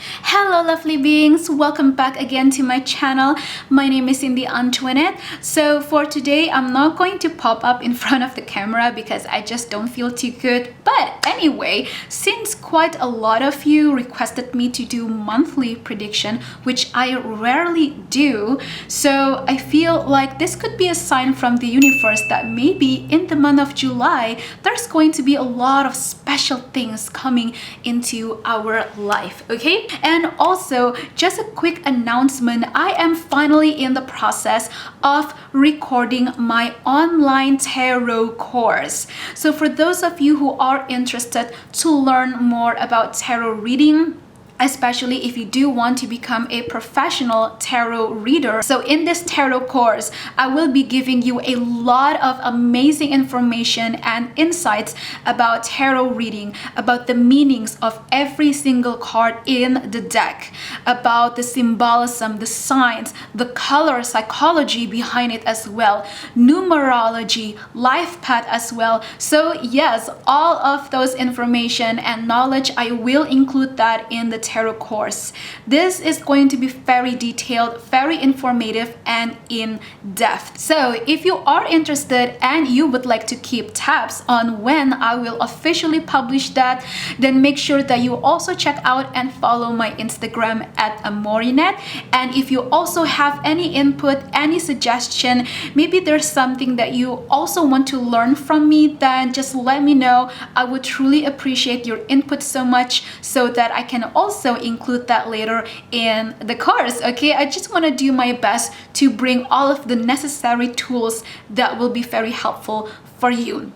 Hello lovely beings, welcome back again to my channel. My name is Cindy Antoinette. So for today, I'm not going to pop up in front of the camera because I just don't feel too good. But anyway, since quite a lot of you requested me to do monthly prediction, which I rarely do, so I feel like this could be a sign from the universe that maybe in the month of July, there's going to be a lot of special things coming into our life, okay? And also, just a quick announcement, I am finally in the process of recording my online tarot course. So for those of you who are interested to learn more about tarot reading, especially if you do want to become a professional tarot reader. So in this tarot course, I will be giving you a lot of amazing information and insights about tarot reading, about the meanings of every single card in the deck, about the symbolism, the signs, the color psychology behind it as well, numerology, life path as well. So yes, all of those information and knowledge, I will include that in the tarot course. This is going to be very detailed, very informative, and in depth. So if you are interested and you would like to keep tabs on when I will officially publish that, then make sure that you also check out and follow my Instagram at Amorinet. And if you also have any input, any suggestion, maybe there's something that you also want to learn from me, then just let me know. I would truly appreciate your input so much so that I can also include that later in the course, okay? I just want to do my best to bring all of the necessary tools that will be very helpful for you.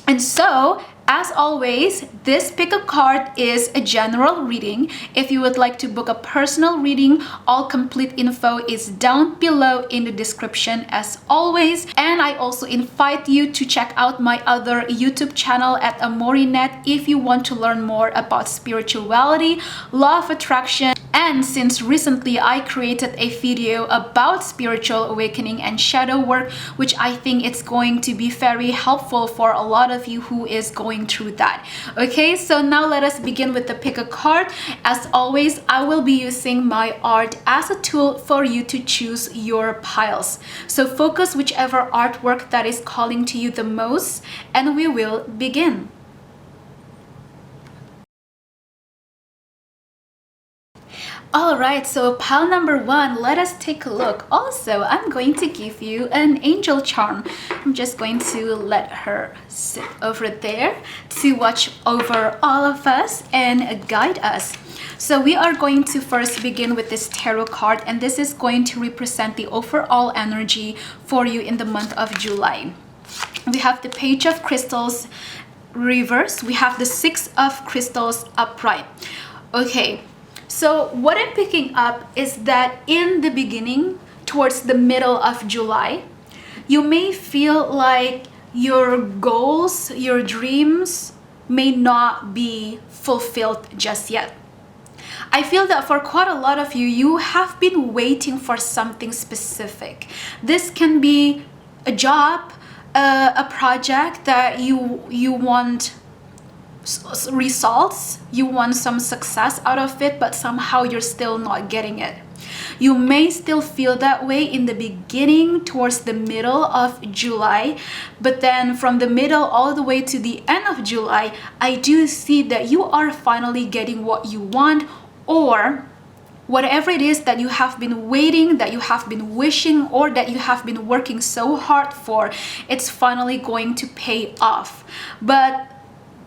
And so, as always, this pick a card is a general reading. If you would like to book a personal reading, all complete info is down below in the description as always. And I also invite you to check out my other YouTube channel at Amorinet if you want to learn more about spirituality, law of attraction. And since recently I created a video about spiritual awakening and shadow work, which I think it's going to be very helpful for a lot of you who is going through that. Okay, so now let us begin with the pick a card. As always, I will be using my art as a tool for you to choose your piles. So focus whichever artwork that is calling to you the most, and we will begin. Alright, so pile number one, let us take a look. Also, I'm going to give you an angel charm. I'm just going to let her sit over there to watch over all of us and guide us. So we are going to first begin with this tarot card, and this is going to represent the overall energy for you in the month of July. We have the Page of Crystals reverse. We have the Six of Crystals upright. Okay. So what I'm picking up is that in the beginning, towards the middle of July, you may feel like your goals, your dreams may not be fulfilled just yet. I feel that for quite a lot of you, you have been waiting for something specific. This can be a job, a project that you want results, you want some success out of it, but somehow you're still not getting it. You may still feel that way in the beginning towards the middle of July, but then from the middle all the way to the end of July, I do see that you are finally getting what you want, or whatever it is that you have been waiting, that you have been wishing, or that you have been working so hard for, it's finally going to pay off. But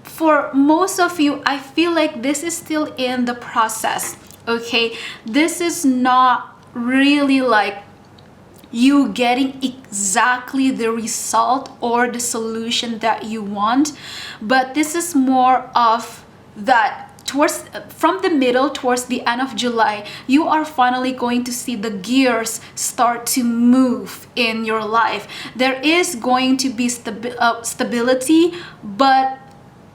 for most of you, I feel like this is still in the process, okay? This is not really like you getting exactly the result or the solution that you want, but this is more of that from the middle towards the end of July, you are finally going to see the gears start to move in your life. There is going to be stability, but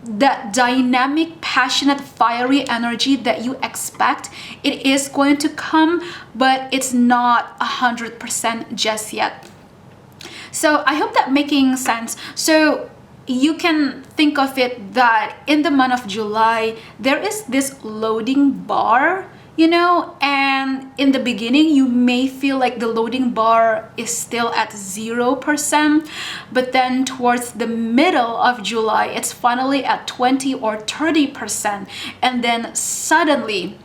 that dynamic, passionate, fiery energy that you expect, it is going to come, but it's not 100% just yet. So I hope that making sense. So you can think of it that in the month of July, there is this loading bar you know, and in the beginning you may feel like the loading bar is still at 0%, but then towards the middle of July it's finally at 20 or 30%, and then suddenly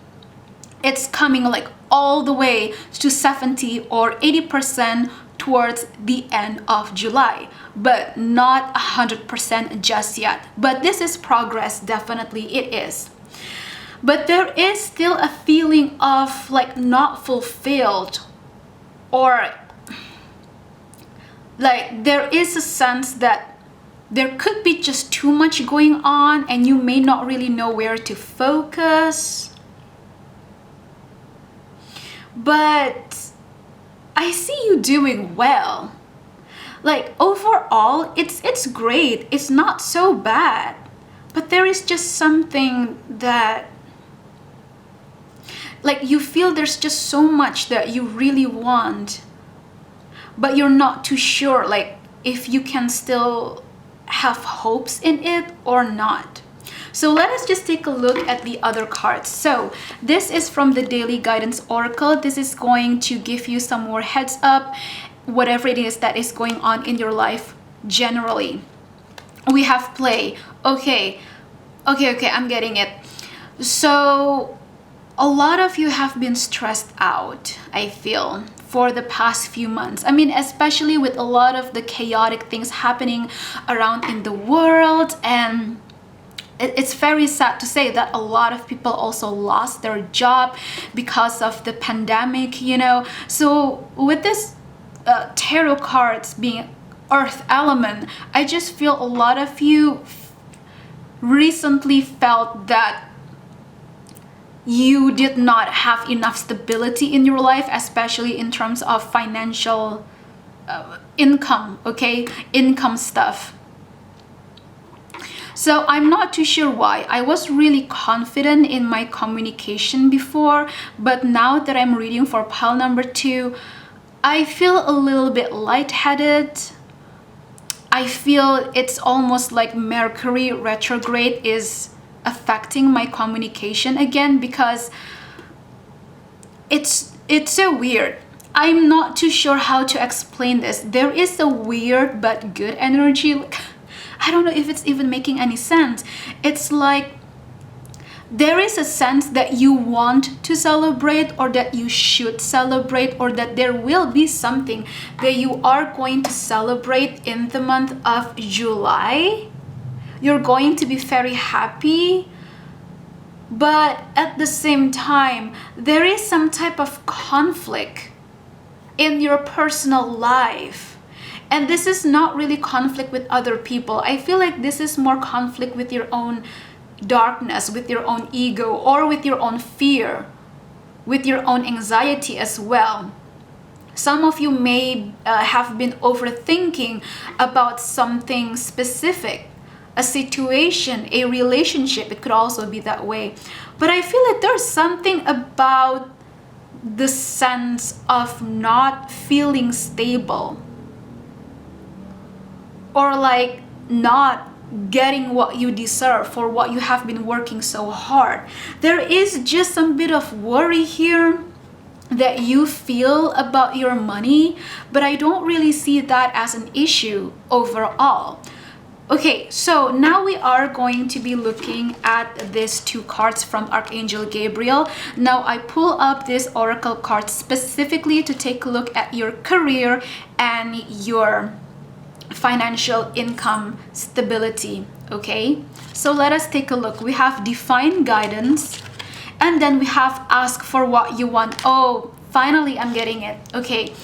it's coming like all the way to 70 or 80% towards the end of July, but not 100% just yet. But this is progress, definitely it is. But there is still a feeling of like not fulfilled, or like there is a sense that there could be just too much going on and you may not really know where to focus. But I see you doing well. Like overall, it's great. It's not so bad. But there is just something that, like, you feel there's just so much that you really want, but you're not too sure, like, if you can still have hopes in it or not. So let us just take a look at the other cards. So this is from the Daily Guidance Oracle. This is going to give you some more heads up, whatever it is that is going on in your life generally. We have play. Okay, I'm getting it. So a lot of you have been stressed out, I feel, for the past few months. I mean, especially with a lot of the chaotic things happening around in the world, and it's very sad to say that a lot of people also lost their job because of the pandemic, you know. So with this tarot cards being earth element, I just feel a lot of you recently felt that you did not have enough stability in your life, especially in terms of financial income, okay, income stuff. So I'm not too sure why. I was really confident in my communication before, but now that I'm reading for pile number 2, I feel a little bit lightheaded. I feel it's almost like Mercury retrograde is affecting my communication again, because it's so weird. I'm not too sure how to explain this. There is a weird but good energy. Like, I don't know if it's even making any sense. It's like there is a sense that you want to celebrate, or that you should celebrate, or that there will be something that you are going to celebrate in the month of July. You're going to be very happy, but at the same time, there is some type of conflict in your personal life. And this is not really conflict with other people. I feel like this is more conflict with your own darkness, with your own ego, or with your own fear, with your own anxiety as well. Some of you may have been overthinking about something specific, a situation, a relationship. It could also be that way. But I feel like there's something about the sense of not feeling stable, or like not getting what you deserve for what you have been working so hard. There is just some bit of worry here that you feel about your money, but I don't really see that as an issue overall. Okay, so now we are going to be looking at these 2 cards from Archangel Gabriel. Now I pull up this oracle card specifically to take a look at your career and your financial income stability. Okay, so let us take a look. We have divine guidance, and then we have ask for what you want. Oh, finally I'm getting it. Okay,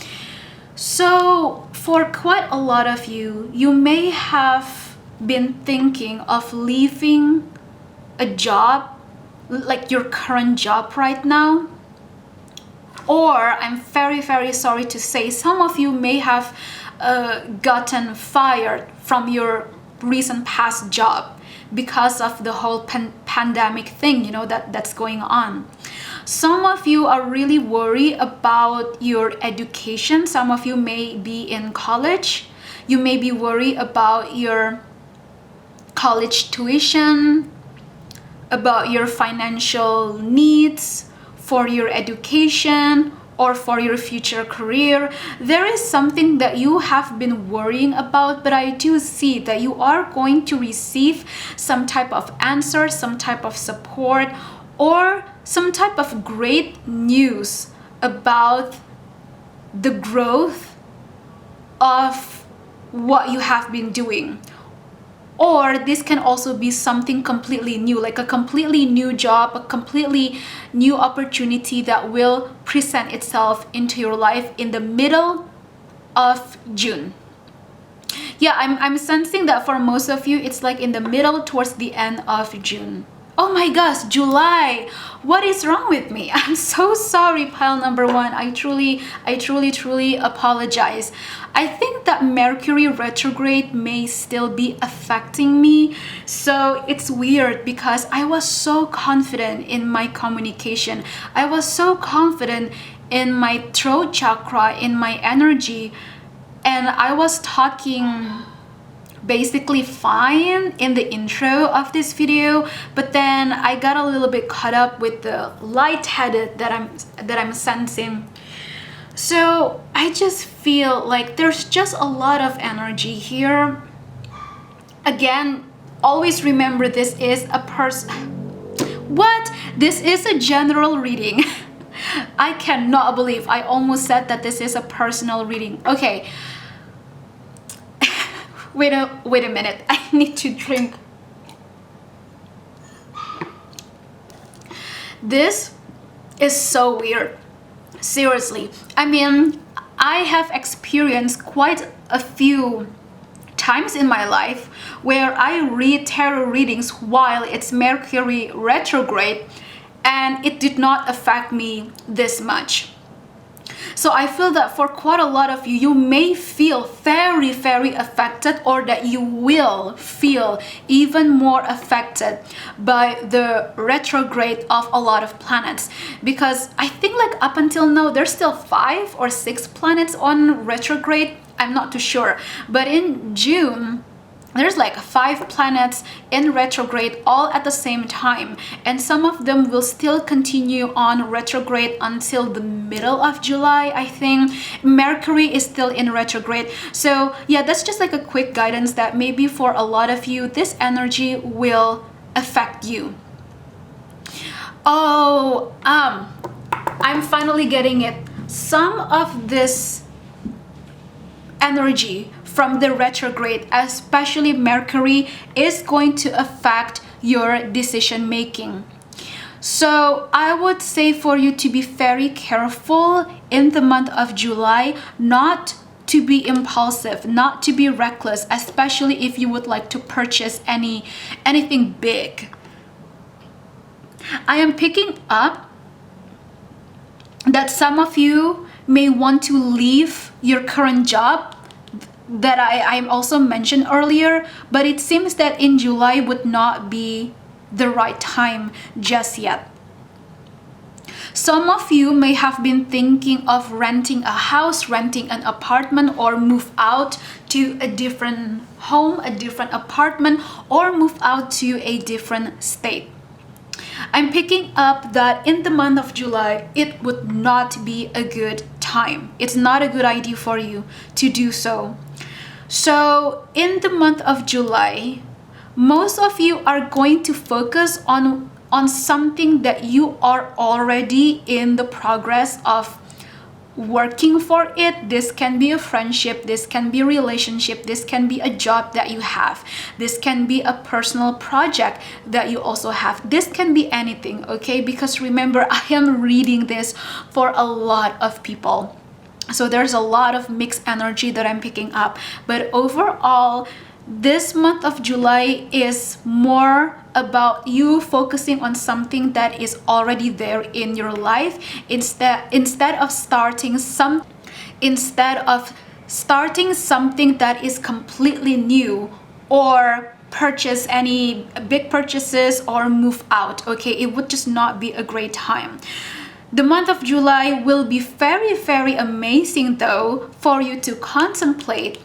so for quite a lot of you, you may have been thinking of leaving a job, like your current job right now. Or I'm very sorry to say, some of you may have gotten fired from your recent past job because of the whole pandemic thing, you know, that's going on. Some of you are really worried about your education. Some of you may be in college. You may be worried about your college tuition, about your financial needs for your education or for your future career. There is something that you have been worrying about, but I do see that you are going to receive some type of answer, some type of support, or some type of great news about the growth of what you have been doing. Or this can also be something completely new, like a completely new job, a completely new opportunity that will present itself into your life in the middle of June. Yeah, I'm sensing that for most of you, it's like in the middle towards the end of June. Oh my gosh, July! What is wrong with me? I'm so sorry, pile number one. I truly apologize. I think that Mercury retrograde may still be affecting me. So it's weird because I was so confident in my communication. I was so confident in my throat chakra, in my energy. And I was talking basically fine in the intro of this video, but then I got a little bit caught up with the lightheaded that I'm sensing. So I just feel like there's just a lot of energy here. Again, always remember this is a this is a general reading. I cannot believe I almost said that this is a personal reading. Okay. Wait a minute, I need to drink. This is so weird. Seriously. I mean, I have experienced quite a few times in my life where I read tarot readings while it's Mercury retrograde, and it did not affect me this much. So I feel that for quite a lot of you, you may feel very affected, or that you will feel even more affected by the retrograde of a lot of planets. Because I think like up until now, there's still 5 or 6 planets on retrograde. I'm not too sure. But in June, there's like 5 planets in retrograde all at the same time, and some of them will still continue on retrograde until the middle of July, I think. Mercury is still in retrograde. So yeah, that's just like a quick guidance that maybe for a lot of you, this energy will affect you. Oh, I'm finally getting it. Some of this energy from the retrograde, especially Mercury, is going to affect your decision making. So I would say for you to be very careful in the month of July, not to be impulsive, not to be reckless, especially if you would like to purchase anything big. I am picking up that some of you may want to leave your current job that I also mentioned earlier, but it seems that in July would not be the right time just yet. Some of you may have been thinking of renting a house, renting an apartment, or move out to a different home, a different apartment, or move out to a different state. I'm picking up that in the month of July, it would not be a good time. It's not a good idea for you to do so. So in the month of July, most of you are going to focus on something that you are already in the progress of working for it. This can be a friendship, this can be a relationship, this can be a job that you have, this can be a personal project that you also have, this can be anything, okay? Because remember, I am reading this for a lot of people, so there's a lot of mixed energy that I'm picking up. But overall, this month of July is more about you focusing on something that is already there in your life, instead of starting something that is completely new, or purchase any big purchases or move out. Okay, it would just not be a great time. The month of July will be very amazing though for you to contemplate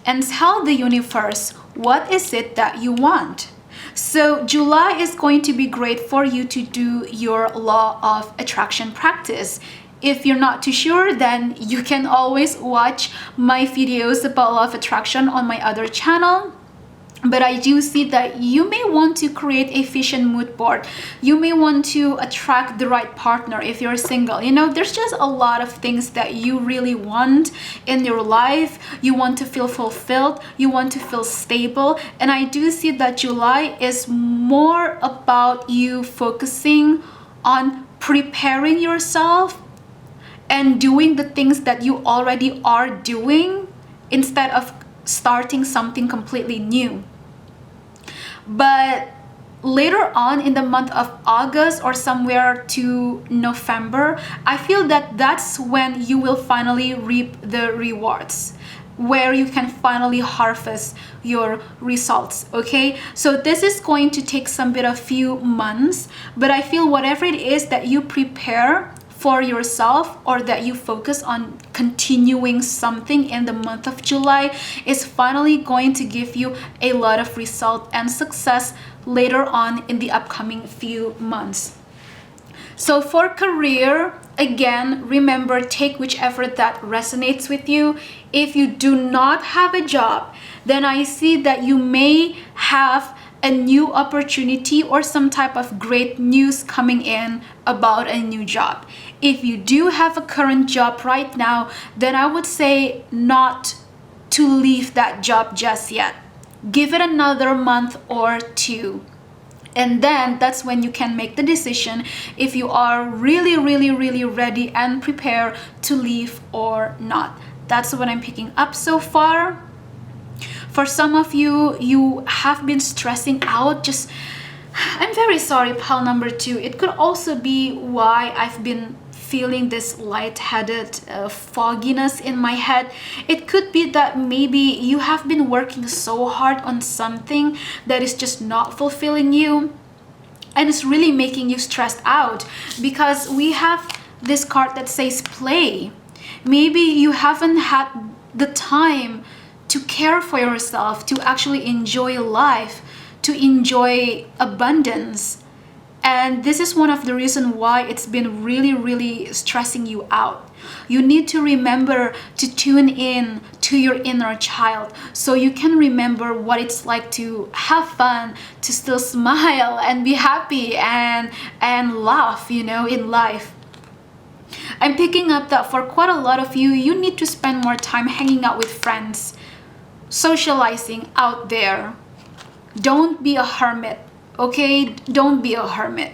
and tell the universe what is it that you want. So July is going to be great for you to do your law of attraction practice. If you're not too sure, then you can always watch my videos about law of attraction on my other channel. But I do see that you may want to create a vision mood board. You may want to attract the right partner if you're single. You know, there's just a lot of things that you really want in your life. You want to feel fulfilled. You want to feel stable. And I do see that July is more about you focusing on preparing yourself and doing the things that you already are doing instead of starting something completely new. But later on in the month of August or somewhere to November, I feel that that's when you will finally reap the rewards, where you can finally harvest your results. Okay, so this is going to take some bit of few months, but I feel whatever it is that you prepare for yourself or that you focus on continuing something in the month of July is finally going to give you a lot of result and success later on in the upcoming few months. So for career, again, remember, take whichever that resonates with you. If you do not have a job, then I see that you may have a new opportunity or some type of great news coming in about a new job. If you do have a current job right now, then I would say not to leave that job just yet. Give it another month or two. And then that's when you can make the decision if you are really ready and prepared to leave or not. That's what I'm picking up so far. For some of you, you have been stressing out. I'm very sorry, pile number 2. It could also be why I've been feeling this lightheaded fogginess in my head. It could be that maybe you have been working so hard on something that is just not fulfilling you, and it's really making you stressed out, because we have this card that says play. Maybe you haven't had the time to care for yourself, to actually enjoy life, to enjoy abundance. And this is one of the reasons why it's been really stressing you out. You need to remember to tune in to your inner child so you can remember what it's like to have fun, to still smile and be happy and laugh, you know, in life. I'm picking up that for quite a lot of you, you need to spend more time hanging out with friends, socializing out there. Don't be a hermit, okay? Don't be a hermit.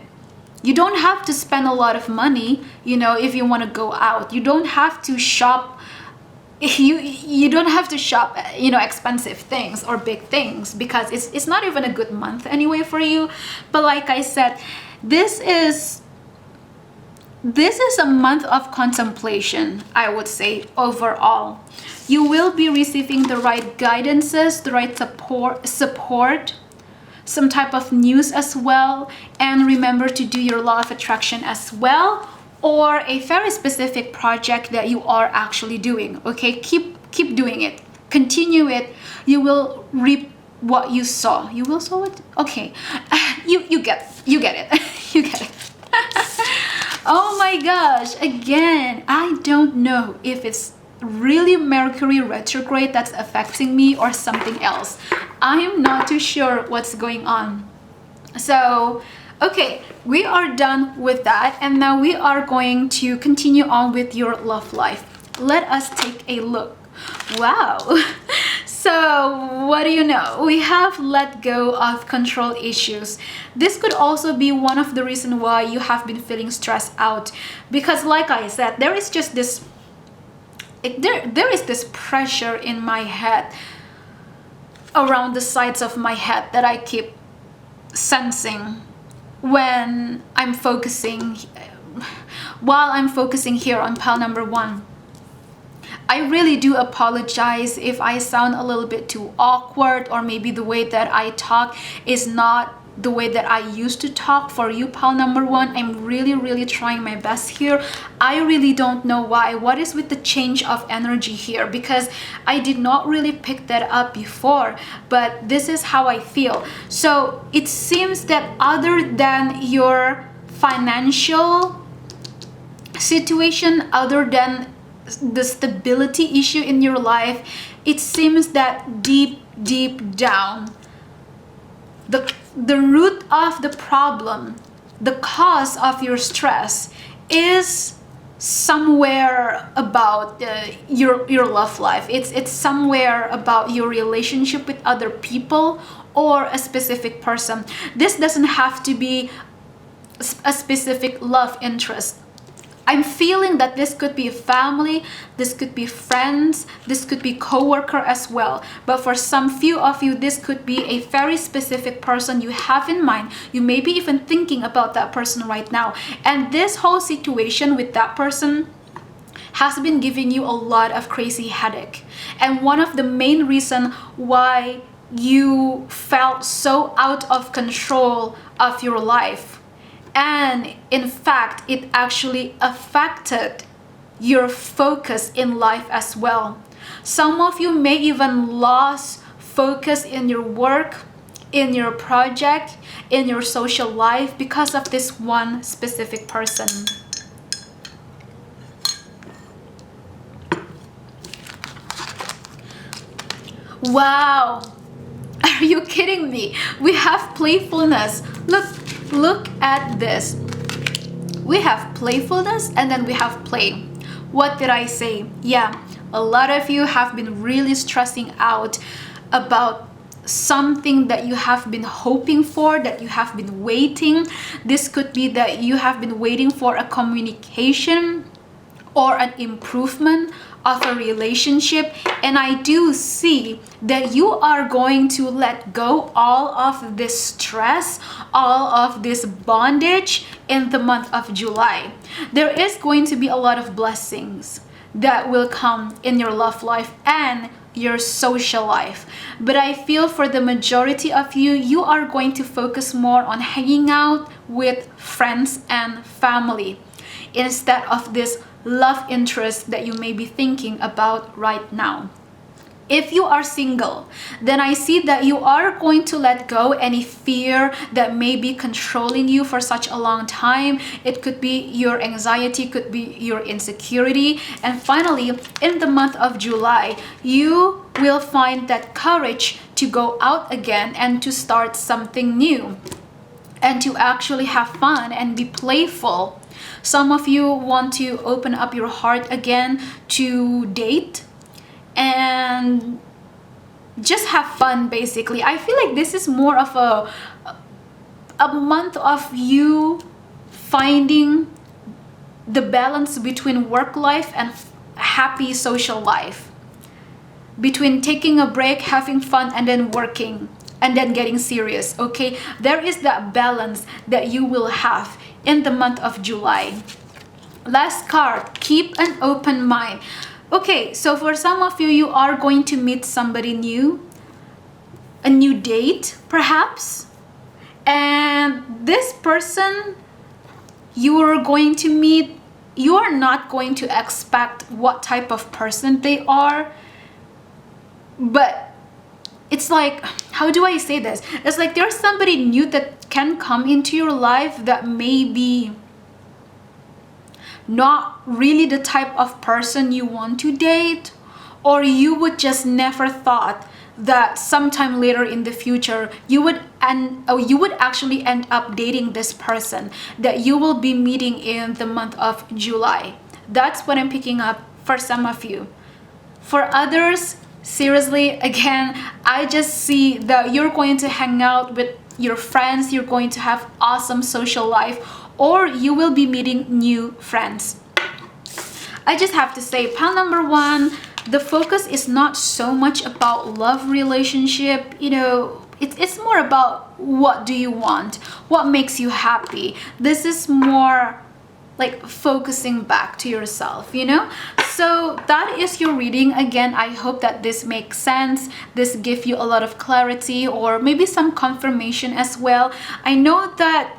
You don't have to spend a lot of money, you know, if you want to go out. You don't have to shop. You don't have to shop, you know, expensive things or big things, because it's not even a good month anyway for you. But like I said, this is a month of contemplation, I would say, overall. You will be receiving the right guidances, the right support, some type of news as well. And remember to do your law of attraction as well, or a very specific project that you are actually doing. Okay, keep doing it. Continue it. You will reap what you sow. You will sow it? Okay. You get it. You get it. Oh my gosh, again, I don't know if it's really Mercury retrograde that's affecting me or something else. I am not too sure what's going on. So, okay, we are done with that, and now we are going to continue on with your love life. Let us take a look. Wow. So what do you know? We have let go of control issues. This could also be one of the reasons why you have been feeling stressed out, because like I said, there is just this there is this pressure in my head, around the sides of my head, that I keep sensing when I'm focusing, while I'm focusing here on pile number 1. I really do apologize if I sound a little bit too awkward, or maybe the way that I talk is not the way that I used to talk. For you, pal number one, I'm really trying my best here. I really don't know why. What is with the change of energy here? Because I did not really pick that up before, but this is how I feel. So it seems that other than your financial situation, other than the stability issue in your life, it seems that deep down, the root of the problem, the cause of your stress is somewhere about your love life. It's somewhere about your relationship with other people or a specific person. This doesn't have to be a specific love interest. I'm feeling that this could be a family, this could be friends, this could be co-worker as well. But for some few of you, this could be a very specific person you have in mind. You may be even thinking about that person right now. And this whole situation with that person has been giving you a lot of crazy headache. And one of the main reasons why you felt so out of control of your life, and in fact it actually affected your focus in life as well. Some of you may even lost focus in your work, in your project, in your social life because of this one specific person. Wow, are you kidding me? We have playfulness. Look at this. We have playfulness and then we have play. What did I say? Yeah, a lot of you have been really stressing out about something that you have been hoping for, that you have been waiting. This could be that you have been waiting for a communication or an improvement of a relationship, and I do see that you are going to let go all of this stress, all of this bondage in the month of July. There is going to be a lot of blessings that will come in your love life and your social life. But I feel for the majority of you, you are going to focus more on hanging out with friends and family instead of this love interest that you may be thinking about right now. If you are single, then I see that you are going to let go any fear that may be controlling you for such a long time. It could be your anxiety, could be your insecurity. And finally, in the month of July, you will find that courage to go out again and to start something new and to actually have fun and be playful. Some of you want to open up your heart again to date and just have fun, basically. I feel like this is more of a month of you finding the balance between work life and happy social life, between taking a break, having fun, and then working, and then getting serious. Okay, there is that balance that you will have in the month of July. Last card, keep an open mind. Okay, so for some of you, you are going to meet somebody new, a new date perhaps, and this person you are going to meet, you are not going to expect what type of person they are, but it's like, how do I say this? It's like there's somebody new that can come into your life that may be not really the type of person you want to date, or you would just never thought that sometime later in the future you would actually end up dating this person that you will be meeting in the month of July. That's what I'm picking up for some of you. For others, seriously, again, I just see that you're going to hang out with your friends, you're going to have awesome social life, or you will be meeting new friends. I just have to say, pal number one, the focus is not so much about love relationship, you know, it's more about what do you want, what makes you happy. This is more like focusing back to yourself, you know. So that is your reading. Again, I hope that this makes sense, this gives you a lot of clarity or maybe some confirmation as well. I know that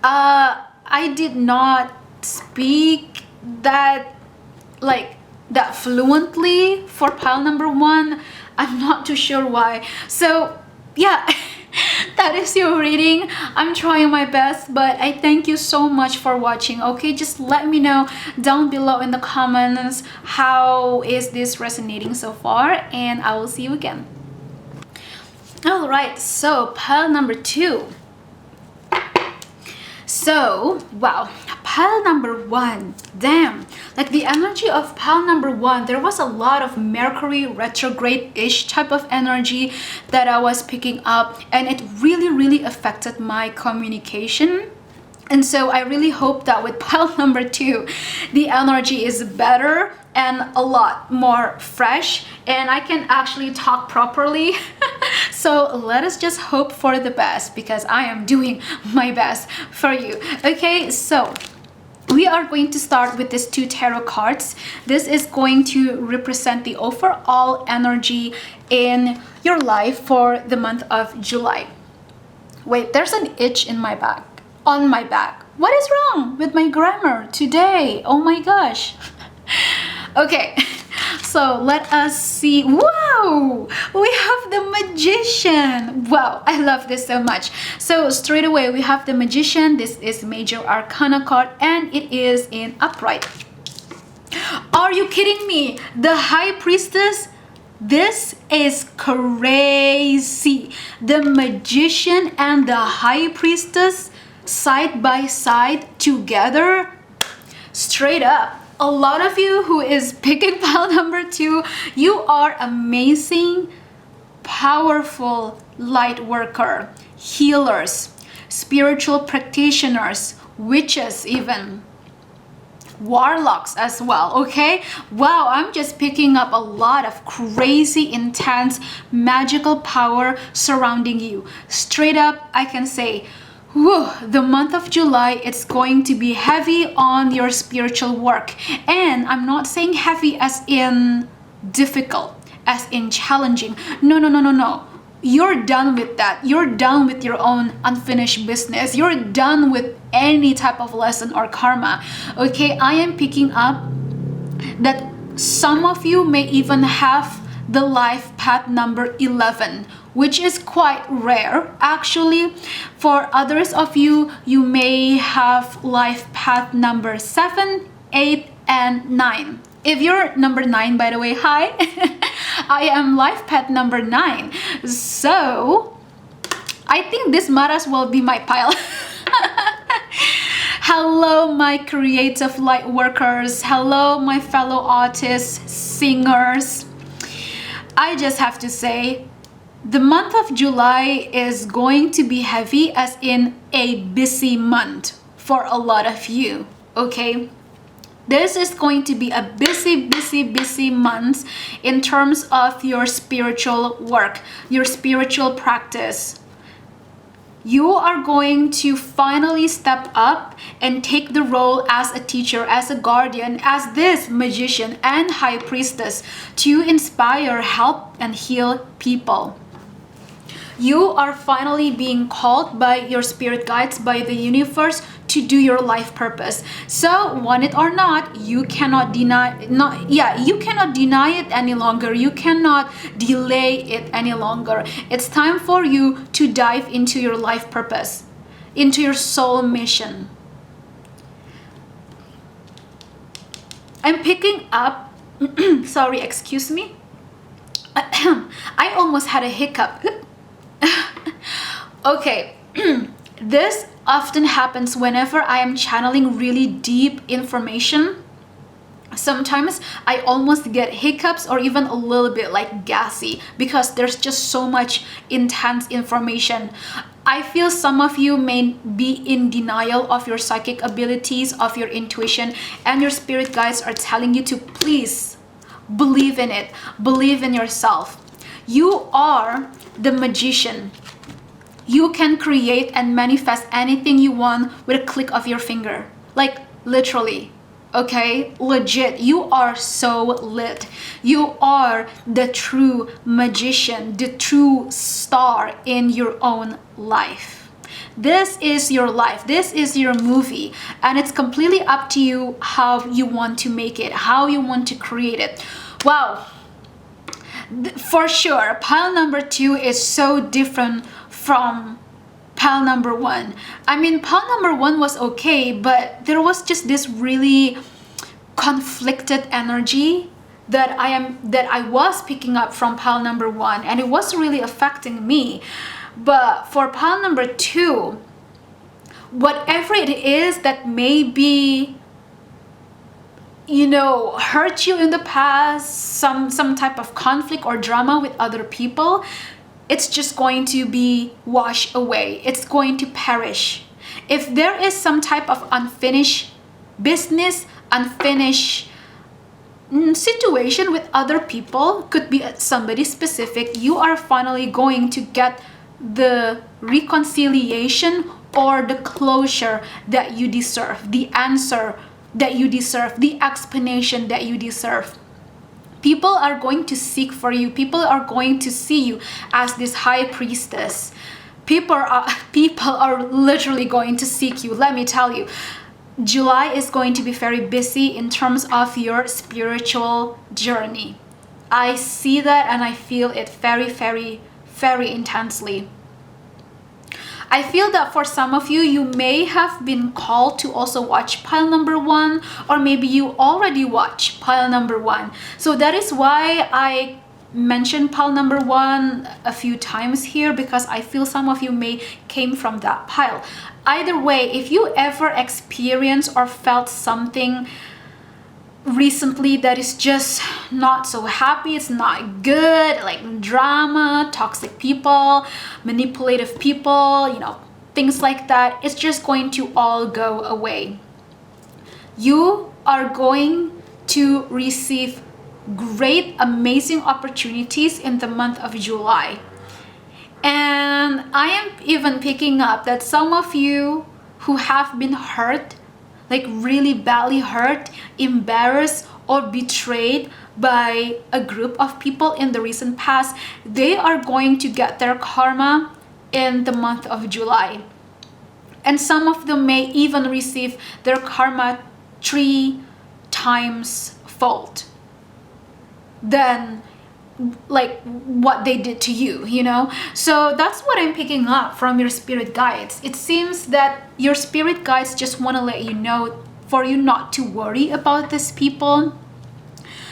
I did not speak that fluently for pile number one. I'm not too sure why. So yeah, that is your reading. I'm trying my best, but I thank you so much for watching. Okay, just let me know down below in the comments how is this resonating so far, and I will see you again. All right, so pile number two. So wow, pile number one, damn, like the energy of pile number one, there was a lot of Mercury retrograde-ish type of energy that I was picking up, and it really affected my communication. And so I really hope that with pile number two, the energy is better and a lot more fresh, and I can actually talk properly. So let us just hope for the best, because I am doing my best for you. Okay, so we are going to start with these two tarot cards. This is going to represent the overall energy in your life for the month of July. Wait, there's an itch in my back. On my back. What is wrong with my grammar today? Oh my gosh. Okay, so let us see. Wow, we have the Magician. Wow, I love this so much. So straight away we have the Magician. This is Major Arcana card, and it is in upright. Are you kidding me? The High Priestess? This is crazy. The Magician and the High Priestess side by side together. Straight up. A lot of you who is picking pile number two, you are amazing, powerful light worker, healers, spiritual practitioners, witches even, warlocks as well. Okay, wow, I'm just picking up a lot of crazy intense magical power surrounding you. Straight up, I can say, whew, the month of July, it's going to be heavy on your spiritual work. And I'm not saying heavy as in difficult, as in challenging. No. You're done with that. You're done with your own unfinished business. You're done with any type of lesson or karma. Okay, I am picking up that some of you may even have the life path number 11, which is quite rare actually. For others of you, you may have life path number 7, 8, and 9. If you're number 9, by the way, hi. I am life path number 9. So I think this might as well be my pile. Hello, my creative light workers. Hello, my fellow artists, singers. I just have to say, the month of July is going to be heavy, as in a busy month for a lot of you, okay? This is going to be a busy month in terms of your spiritual work, your spiritual practice. You are going to finally step up and take the role as a teacher, as a guardian, as this Magician and High Priestess to inspire, help, and heal people. You are finally being called by your spirit guides, by the universe, to do your life purpose. So want it or not, you cannot deny you cannot deny it any longer. You cannot delay it any longer. It's time for you to dive into your life purpose, into your soul mission. I'm picking up sorry, excuse me. I almost had a hiccup. Okay. This often happens whenever I am channeling really deep information. Sometimes I almost get hiccups or even a little bit like gassy because there's just so much intense information. I feel some of you may be in denial of your psychic abilities, of your intuition, and your spirit guides are telling you to please believe in it, believe in yourself. You are the Magician. You can create and manifest anything you want with a click of your finger. Like literally. Okay, legit, you are so lit. You are the true magician, the true star in your own life. This is your life, this is your movie, and it's completely up to you how you want to make it, how you want to create it. Wow, for sure, pile number 2 is so different from pile number 1. I mean, pile number 1 was okay, but there was just this really conflicted energy that I was picking up from pile number 1, and it was really affecting me. But for pile number 2, whatever it is that maybe, you know, hurt you in the past, some type of conflict or drama with other people, it's just going to be washed away. It's going to perish. If there is some type of unfinished business, unfinished situation with other people, could be somebody specific, you are finally going to get the reconciliation or the closure that you deserve, the answer that you deserve, the explanation that you deserve. People are going to seek for you. People are going to see you as this high priestess. People are literally going to seek you. Let me tell you, July is going to be very busy in terms of your spiritual journey. I see that and I feel it very, very, very intensely. I feel that for some of you, you may have been called to also watch pile number 1, or maybe you already watch pile number 1. So that is why I mentioned pile number 1 a few times here, because I feel some of you may came from that pile. Either way, if you ever experienced or felt something recently that is just not so happy, it's not good, like drama, toxic people, manipulative people, you know, things like that, it's just going to all go away. You are going to receive great, amazing opportunities in the month of July. And I am even picking up that some of you who have been hurt, like really badly hurt, embarrassed, or betrayed by a group of people in the recent past, they are going to get their karma in the month of July. And some of them may even receive their karma 3 times fold than like what they did to you, you know. So that's what I'm picking up from your spirit guides. It seems that your spirit guides just want to let you know, for you not to worry about these people.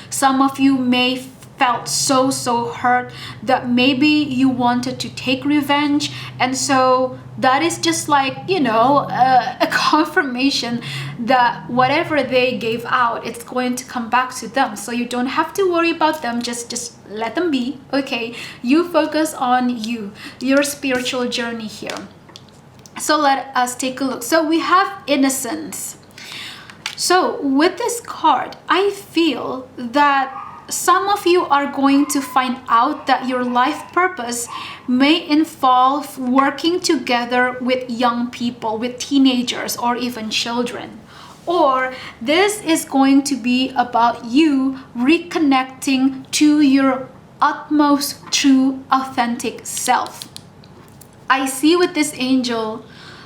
Some of you may felt so hurt that maybe you wanted to take revenge, and so that is just like, you know, a confirmation that whatever they gave out, it's going to come back to them. So you don't have to worry about them, just let them be, okay? You focus on your spiritual journey here. So let us take a look. So we have innocence. So with this card, I feel that some of you are going to find out that your life purpose may involve working together with young people, with teenagers, or even children. Or this is going to be about you reconnecting to your utmost true authentic self. I see with this angel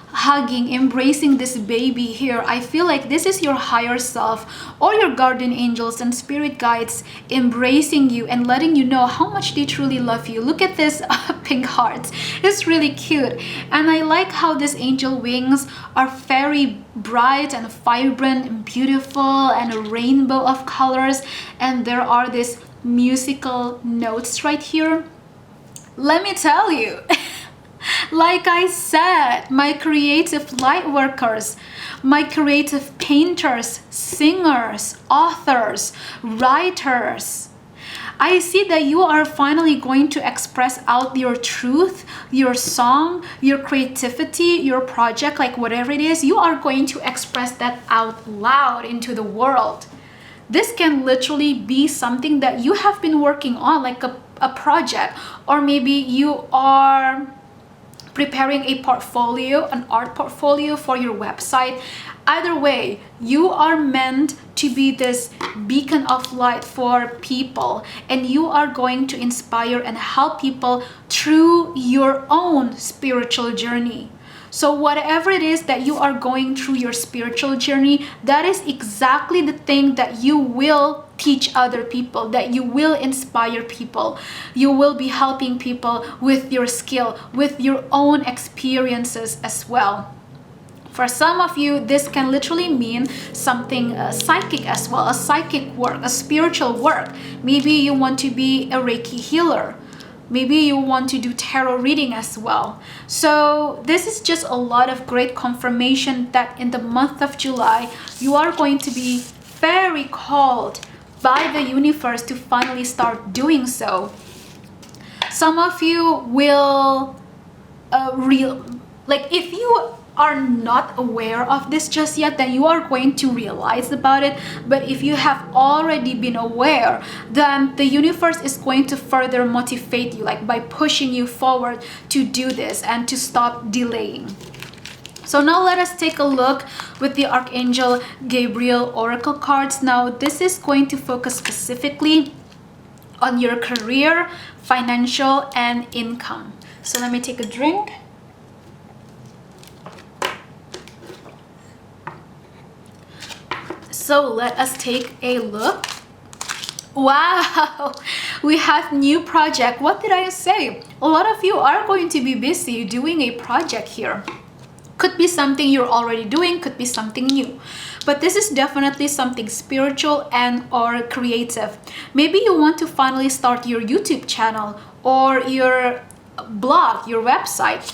hugging, embracing this baby here, I feel like this is your higher self or your guardian angels and spirit guides embracing you and letting you know how much they truly love you. Look at this pink hearts. It's really cute. And I like how these angel wings are very bright and vibrant and beautiful and a rainbow of colors. And there are these musical notes right here. Let me tell you, like I said, my creative light workers, my creative painters, singers, authors, writers, I see that you are finally going to express out your truth, your song, your creativity, your project, like whatever it is, you are going to express that out loud into the world. This can literally be something that you have been working on, like a project, or maybe you are preparing a portfolio, an art portfolio for your website. Either way, you are meant to be this beacon of light for people, and you are going to inspire and help people through your own spiritual journey. So whatever it is that you are going through your spiritual journey, that is exactly the thing that you will teach other people, that you will inspire people. You will be helping people with your skill, with your own experiences as well. For some of you, this can literally mean something psychic as well, a psychic work, a spiritual work. Maybe you want to be a Reiki healer. Maybe you want to do tarot reading as well. So this is just a lot of great confirmation that in the month of July, you are going to be very called by the universe to finally start doing so. Some of you will if you are not aware of this just yet, then you are going to realize about it. But if you have already been aware, then the universe is going to further motivate you, like by pushing you forward to do this and to stop delaying. So now let us take a look with the Archangel Gabriel Oracle cards. Now this is going to focus specifically on your career, financial, and income. So let me take a drink. So let us take a look. Wow, we have new project. What did I say? A lot of you are going to be busy doing a project here. Could be something you're already doing, could be something new. But this is definitely something spiritual and or creative. Maybe you want to finally start your YouTube channel or your blog, your website,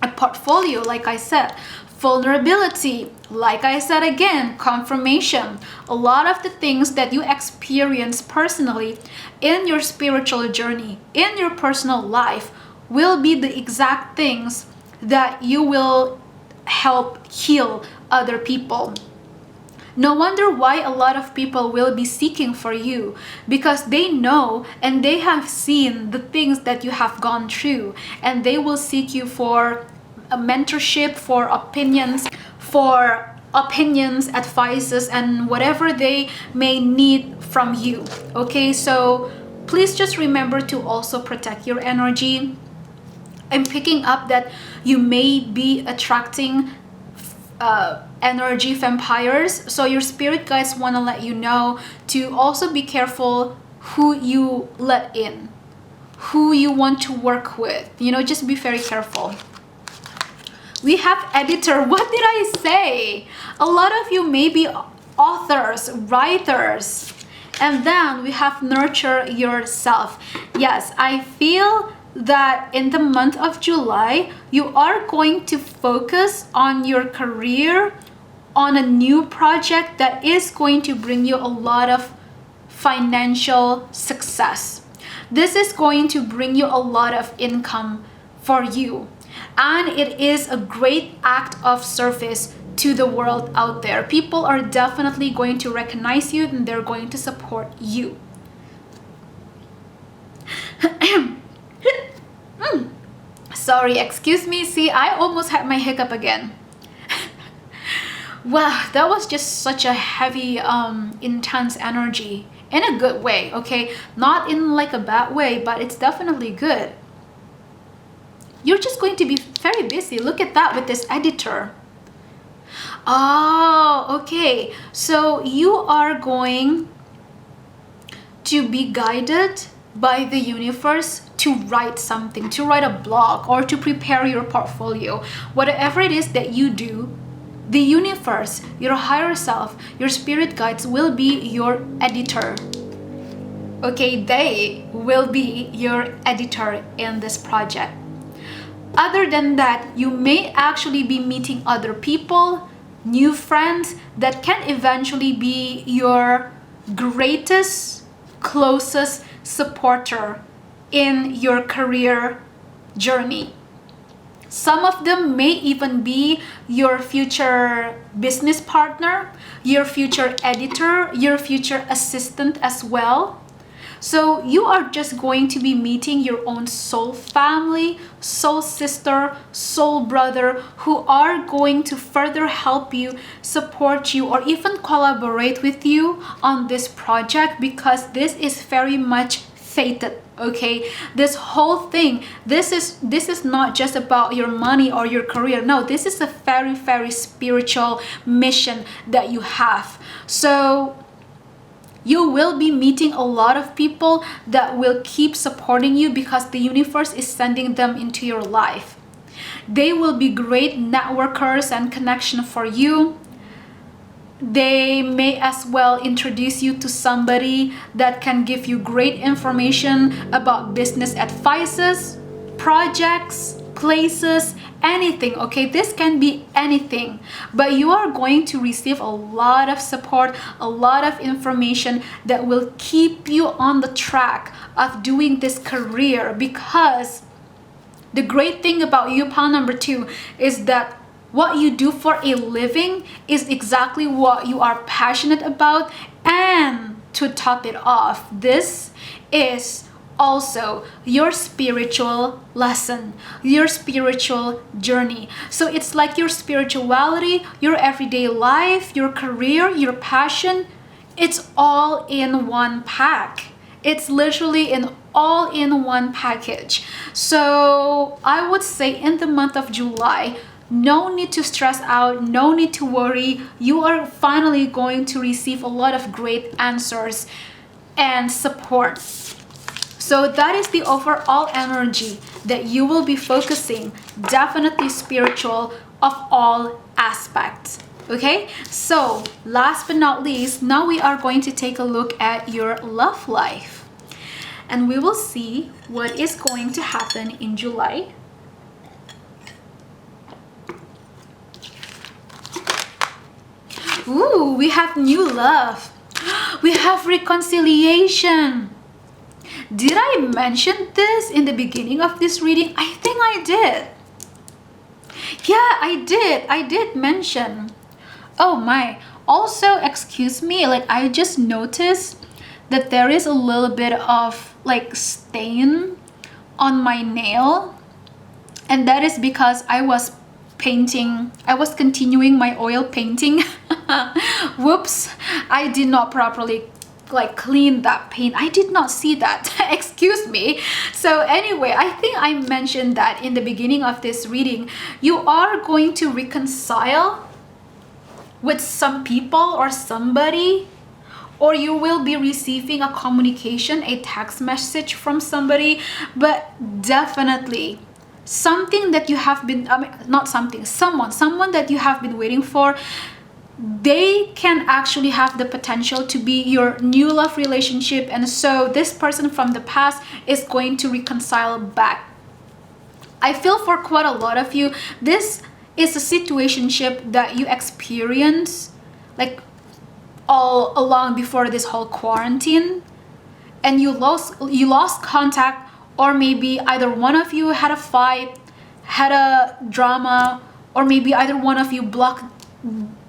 a portfolio, like I said. Vulnerability, like I said again, confirmation. A lot of the things that you experience personally in your spiritual journey, in your personal life, will be the exact things that you will help heal other people. No wonder why a lot of people will be seeking for you, because they know and they have seen the things that you have gone through, and they will seek you for a mentorship, for opinions, advices, and whatever they may need from you. Okay, so please just remember to also protect your energy. I'm picking up that you may be attracting energy vampires, so your spirit guides want to let you know to also be careful who you let in, who you want to work with. You know, just be very careful. We have editor. What did I say? A lot of you may be authors, writers. And then we have nurture yourself. Yes, I feel that in the month of July, you are going to focus on your career, on a new project that is going to bring you a lot of financial success. This is going to bring you a lot of income for you. And it is a great act of service to the world out there. People are definitely going to recognize you and they're going to support you. Sorry, excuse me. See, I almost had my hiccup again. Wow, that was just such a heavy, intense energy in a good way, okay? Not in like a bad way, but it's definitely good. You're just going to be very busy. Look at that with this editor. Oh, okay. So you are going to be guided by the universe to write something, to write a blog, or to prepare your portfolio. Whatever it is that you do, the universe, your higher self, your spirit guides will be your editor. Okay, they will be your editor in this project. Other than that, you may actually be meeting other people, new friends that can eventually be your greatest, closest supporter in your career journey. Some of them may even be your future business partner, your future editor, your future assistant as well. So you are just going to be meeting your own soul family, soul sister, soul brother, who are going to further help you, support you, or even collaborate with you on this project, because this is very much fated. Okay, this whole thing, this is not just about your money or your career. No, this is a very, very spiritual mission that you have. So you will be meeting a lot of people that will keep supporting you, because the universe is sending them into your life. They will be great networkers and connection for you. They may as well introduce you to somebody that can give you great information about business advices, projects, places, anything. Okay, this can be anything, but you are going to receive a lot of support, a lot of information that will keep you on the track of doing this career. Because the great thing about you, pile number 2, is that what you do for a living is exactly what you are passionate about. And to top it off, this is also your spiritual lesson, your spiritual journey. So it's like your spirituality, your everyday life, your career, your passion, it's all in one pack. It's literally an all-in-one package. So I would say in the month of July, no need to stress out, no need to worry. You are finally going to receive a lot of great answers and support. So that is the overall energy that you will be focusing. Definitely spiritual of all aspects. Okay, so last but not least, now we are going to take a look at your love life. And we will see what is going to happen in July. Ooh, we have new love. We have reconciliation. Did I mention this in the beginning of this reading? I think I did. Yeah, I did mention. Oh my. Also, excuse me, like I just noticed that there is a little bit of like stain on my nail. And that is because I was continuing my oil painting. Whoops, I did not properly like clean that paint. I did not see that. Excuse me. So anyway, I think I mentioned that in the beginning of this reading. You are going to reconcile with some people or somebody, or you will be receiving a communication, a text message from somebody. But definitely something that you have been, someone that you have been waiting for, they can actually have the potential to be your new love relationship. And so this person from the past is going to reconcile back. I feel for quite a lot of you, this is a situationship that you experience like all along before this whole quarantine, and you lost contact, or maybe either one of you had a fight, had a drama, or maybe either one of you blocked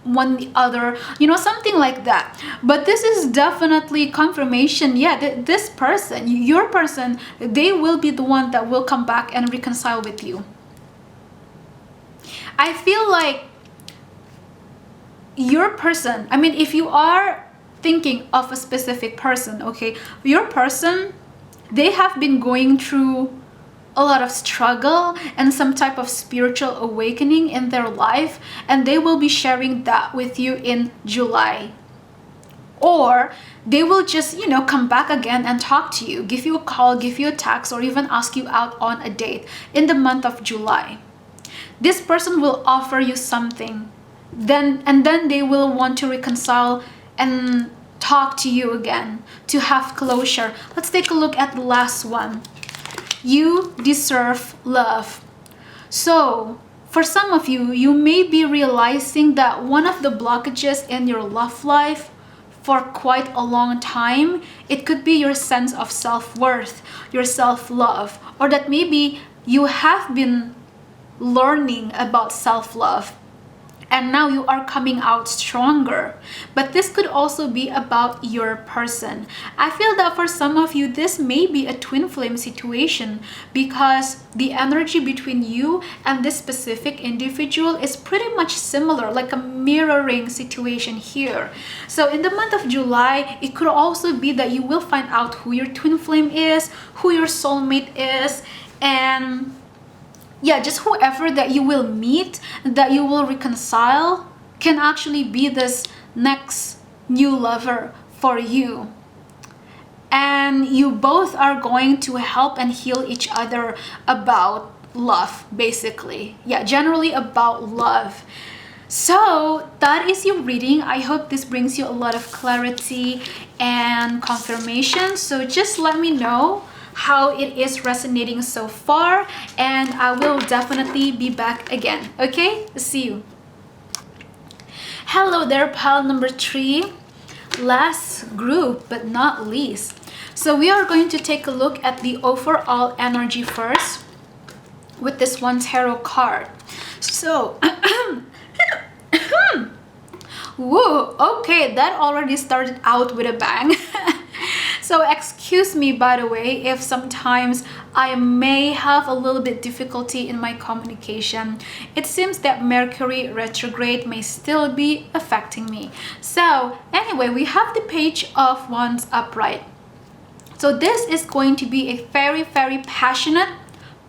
one the other, something like that. But this is definitely confirmation. Yeah, this person, your person, they will be the one that will come back and reconcile with you. I feel like your person, if you are thinking of a specific person, okay, your person, they have been going through a lot of struggle and some type of spiritual awakening in their life, and they will be sharing that with you in July. Or they will just, come back again and talk to you, give you a call, give you a text, or even ask you out on a date in the month of July. This person will offer you something, and then they will want to reconcile and talk to you again to have closure. Let's take a look at the last one. You deserve love. So for some of you, you may be realizing that one of the blockages in your love life for quite a long time, it could be your sense of self-worth, your self-love, or that maybe you have been learning about self-love, and now you are coming out stronger. But this could also be about your person. I feel that for some of you, this may be a twin flame situation because the energy between you and this specific individual is pretty much similar, like a mirroring situation here. So in the month of July, it could also be that you will find out who your twin flame is, who your soulmate is, and yeah, just whoever that you will meet, that you will reconcile, can actually be this next new lover for you. And you both are going to help and heal each other about love, basically. Yeah, generally about love. So that is your reading. I hope this brings you a lot of clarity and confirmation. So just let me know how it is resonating so far, and I will definitely be back again. Okay, see you. Hello there, pile number 3. Last group but not least, so we are going to take a look at the overall energy first with this one tarot card. So whoa, okay, that already started out with a bang. So excuse me, by the way, if sometimes I may have a little bit difficulty in my communication. It seems that Mercury retrograde may still be affecting me. So anyway, we have the Page of Wands upright. So this is going to be a very, very passionate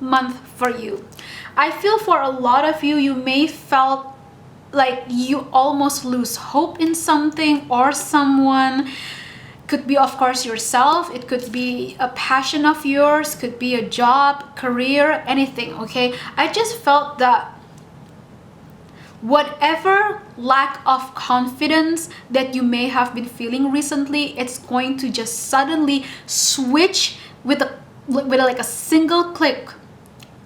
month for you. I feel for a lot of you, you may felt like you almost lose hope in something or someone. Could be, of course, yourself. It could be a passion of yours, could be a job, career, anything, okay? I just felt that whatever lack of confidence that you may have been feeling recently, it's going to just suddenly switch with like a single click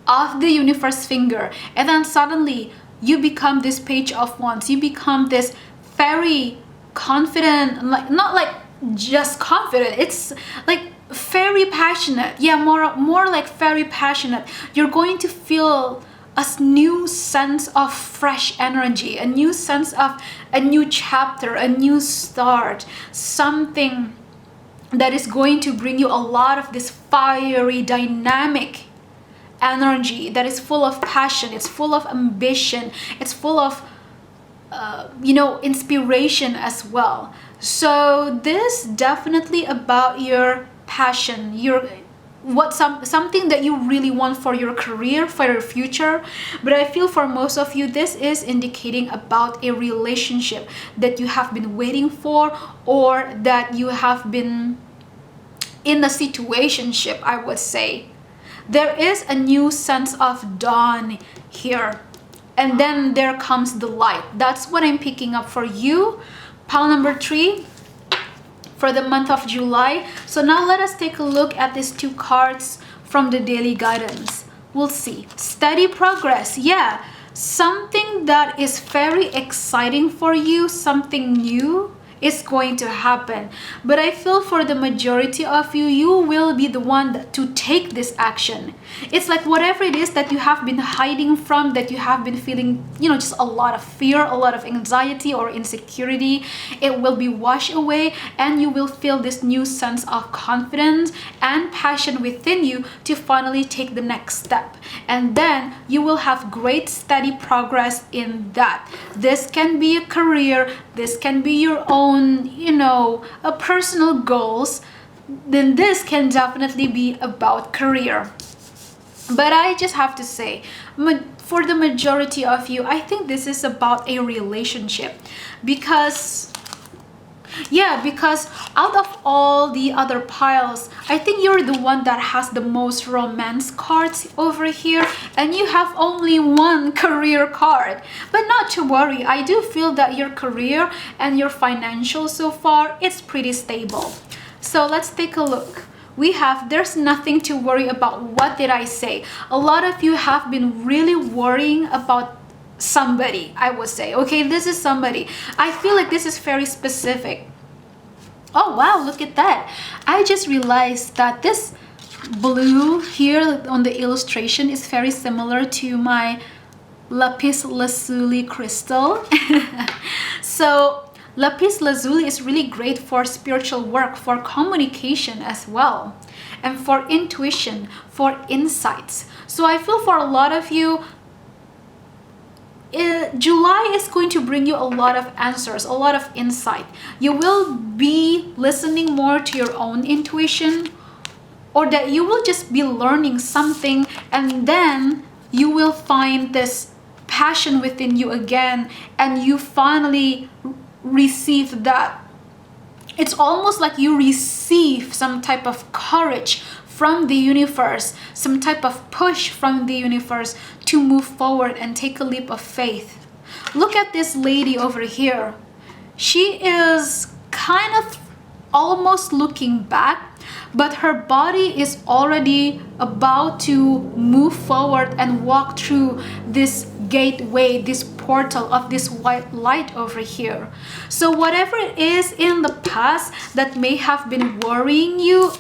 of the universe finger, and then suddenly you become this Page of Wands. You become this very confident, like not like just confident, it's like very passionate. Yeah, more like very passionate. You're going to feel a new sense of fresh energy, a new sense of a new chapter, a new start, something that is going to bring you a lot of this fiery, dynamic energy that is full of passion, it's full of ambition, it's full of inspiration as well. So this definitely about your passion, something that you really want for your career, for your future. But I feel for most of you, this is indicating about a relationship that you have been waiting for, or that you have been in a situationship, I would say. There is a new sense of dawn here, and then there comes the light. That's what I'm picking up for you, pile number 3, for the month of July. So now let us take a look at these 2 cards from the daily guidance. We'll see. Steady progress. Yeah, something that is very exciting for you, something new is going to happen. But I feel for the majority of you, you will be the one to take this action. It's like whatever it is that you have been hiding from, that you have been feeling, just a lot of fear, a lot of anxiety or insecurity, it will be washed away, and you will feel this new sense of confidence and passion within you to finally take the next step. And then you will have great steady progress in that. This can be a career, this can be your own a personal goals. Then this can definitely be about career. But I just have to say, for the majority of you, I think this is about a relationship, because out of all the other piles, I think you're the one that has the most romance cards over here, and you have only one career card. But not to worry, I do feel that your career and your financial so far, it's pretty stable. So let's take a look. We have, there's nothing to worry about. What did I say? A lot of you have been really worrying about somebody, I would say. Okay, this is somebody. I feel like this is very specific. Oh wow, look at that. I just realized that this blue here on the illustration is very similar to my lapis lazuli crystal. So lapis lazuli is really great for spiritual work, for communication as well, and for intuition, for insights. So I feel for a lot of you, July is going to bring you a lot of answers, a lot of insight. You will be listening more to your own intuition, or that you will just be learning something, and then you will find this passion within you again, and you finally receive that. It's almost like you receive some type of courage from the universe, some type of push from the universe to move forward and take a leap of faith. Look at this lady over here. She is kind of almost looking back, but her body is already about to move forward and walk through this gateway, this portal of this white light over here. So whatever it is in the past that may have been worrying you,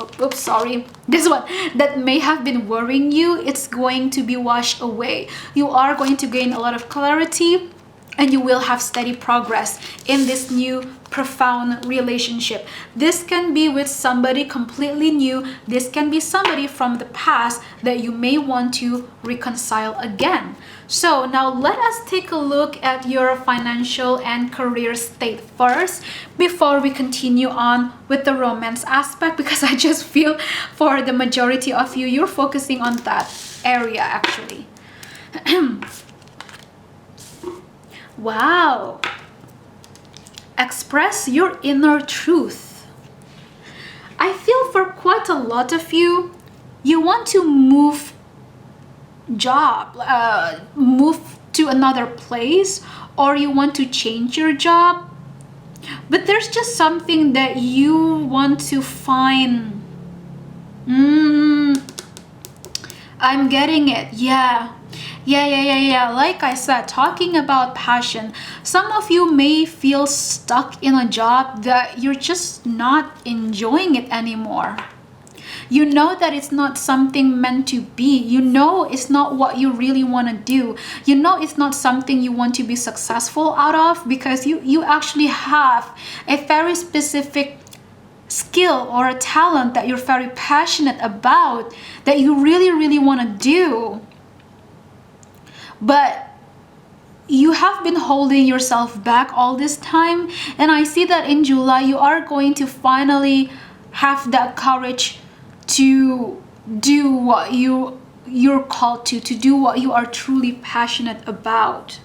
this one that may have been worrying you, it's going to be washed away. You are going to gain a lot of clarity, and you will have steady progress in this new profound relationship. This can be with somebody completely new. This can be somebody from the past that you may want to reconcile again. So now let us take a look at your financial and career state first before we continue on with the romance aspect, because I just feel for the majority of you, you're focusing on that area actually. Wow. Express your inner truth. I feel for quite a lot of you, you want to move move to another place, or you want to change your job, but there's just something that you want to find. I'm getting it. Yeah. Like I said, talking about passion, some of you may feel stuck in a job that you're just not enjoying it anymore. You know that it's not something meant to be. You know it's not what you really want to do. You know it's not something you want to be successful out of, because you actually have a very specific skill or a talent that you're very passionate about, that you really want to do. But you have been holding yourself back all this time, and I see that in July you are going to finally have that courage to do what you're called to do what you are truly passionate about.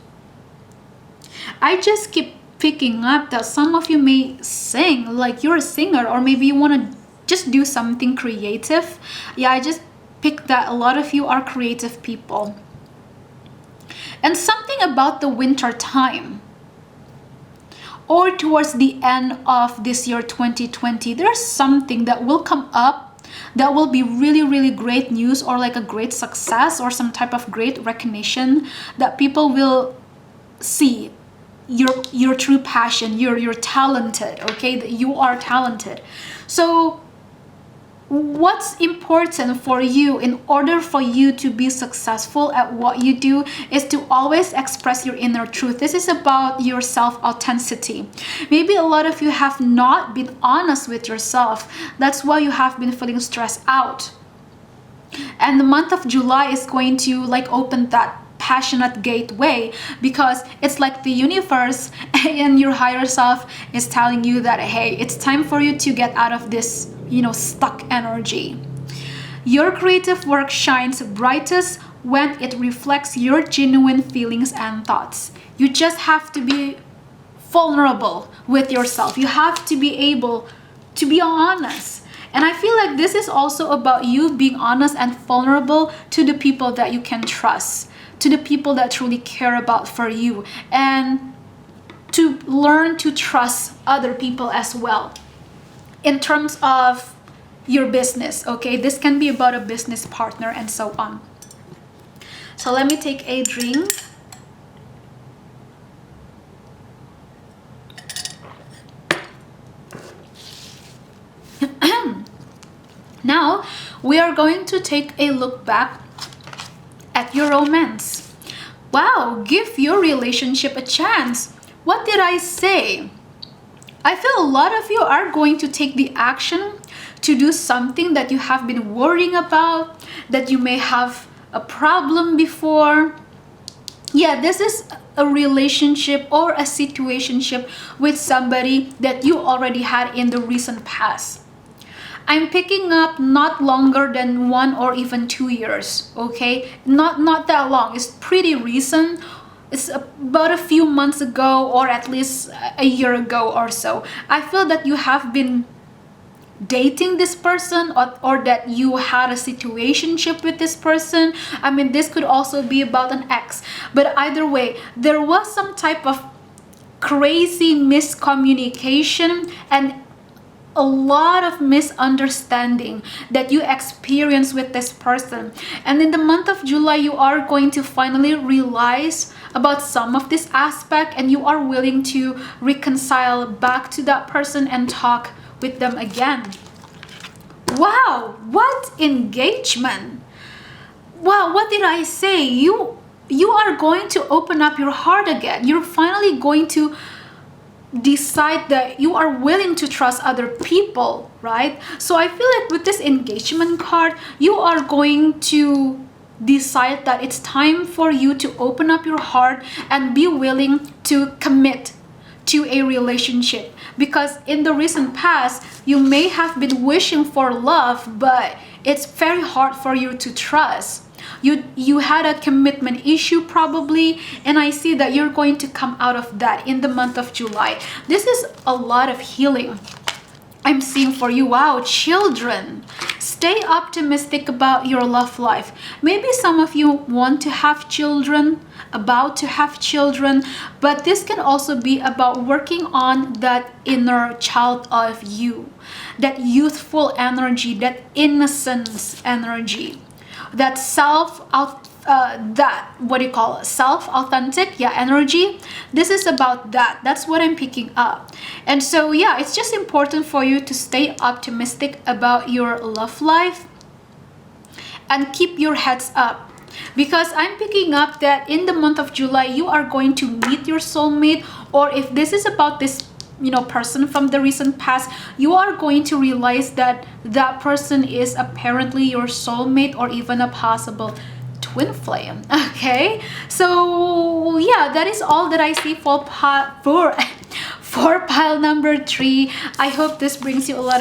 I just keep picking up that some of you may sing, like you're a singer, or maybe you want to just do something creative. Yeah, I just picked that a lot of you are creative people. And something about the winter time, or towards the end of this year 2020, there's something that will come up that will be really great news, or like a great success, or some type of great recognition that people will see your true passion. You're talented, okay? That you are talented. So what's important for you in order for you to be successful at what you do is to always express your inner truth. This is about your self-authenticity. Maybe a lot of you have not been honest with yourself. That's why you have been feeling stressed out. And the month of July is going to like open that passionate gateway, because it's like the universe and your higher self is telling you that, hey, it's time for you to get out of this, stuck energy. Your creative work shines brightest when it reflects your genuine feelings and thoughts. You just have to be vulnerable with yourself. You have to be able to be honest. And I feel like this is also about you being honest and vulnerable to the people that you can trust, to the people that truly care about for you, and to learn to trust other people as well in terms of your business, okay? This can be about a business partner and so on. So let me take a drink. Now we are going to take a look back at your romance. Wow, give your relationship a chance. What did I say? I feel a lot of you are going to take the action to do something that you have been worrying about, that you may have a problem before. Yeah, this is a relationship or a situationship with somebody that you already had in the recent past. I'm picking up not longer than 1 or even 2 years, okay? Not that long. It's pretty recent. It's about a few months ago, or at least a year ago or so. I feel that you have been dating this person, or that you had a situationship with this person. I mean, this could also be about an ex, but either way, there was some type of crazy miscommunication and a lot of misunderstanding that you experience with this person. And in the month of July, you are going to finally realize about some of this aspect, and you are willing to reconcile back to that person and talk with them again. Wow, what engagement! Wow, what did I say? You are going to open up your heart again. You're finally going to decide that you are willing to trust other people, right? So I feel like with this engagement card, you are going to decide that it's time for you to open up your heart and be willing to commit to a relationship. Because in the recent past, you may have been wishing for love, but it's very hard for you to trust. You had a commitment issue probably, and I see that you're going to come out of that in the month of July. This is a lot of healing I'm seeing for you. Wow, children, stay optimistic about your love life. Maybe some of you want to have children, about to have children, but this can also be about working on that inner child of you, that youthful energy, that innocence energy, that self-authentic energy. This is about that. That's what I'm picking up. And so yeah, it's just important for you to stay optimistic about your love life and keep your heads up, because I'm picking up that in the month of July, you are going to meet your soulmate, or if this is about this person from the recent past, you are going to realize that that person is apparently your soulmate, or even a possible twin flame. Okay, so yeah, that is all that I see for pile number 3. I hope this brings you a lot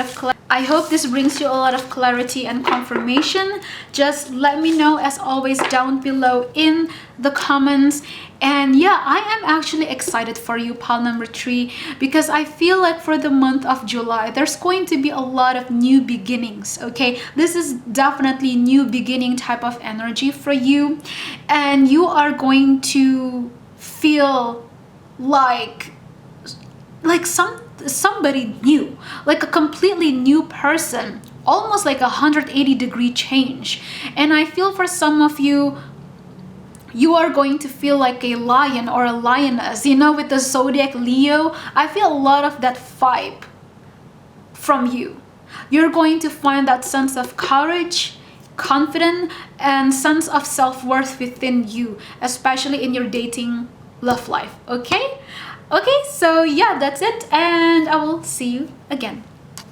of clarity and confirmation. Just let me know as always down below in the comments. And yeah, I am actually excited for you, pile number 3, because I feel like for the month of July, there's going to be a lot of new beginnings, okay? This is definitely new beginning type of energy for you, and you are going to feel like somebody new, like a completely new person, almost like a 180-degree change. And I feel for some of you, you are going to feel like a lion or a lioness, with the zodiac Leo. I feel a lot of that vibe from you. You're going to find that sense of courage, confidence, and sense of self-worth within you, especially in your dating love life. Okay, so yeah, that's it, and I will see you again.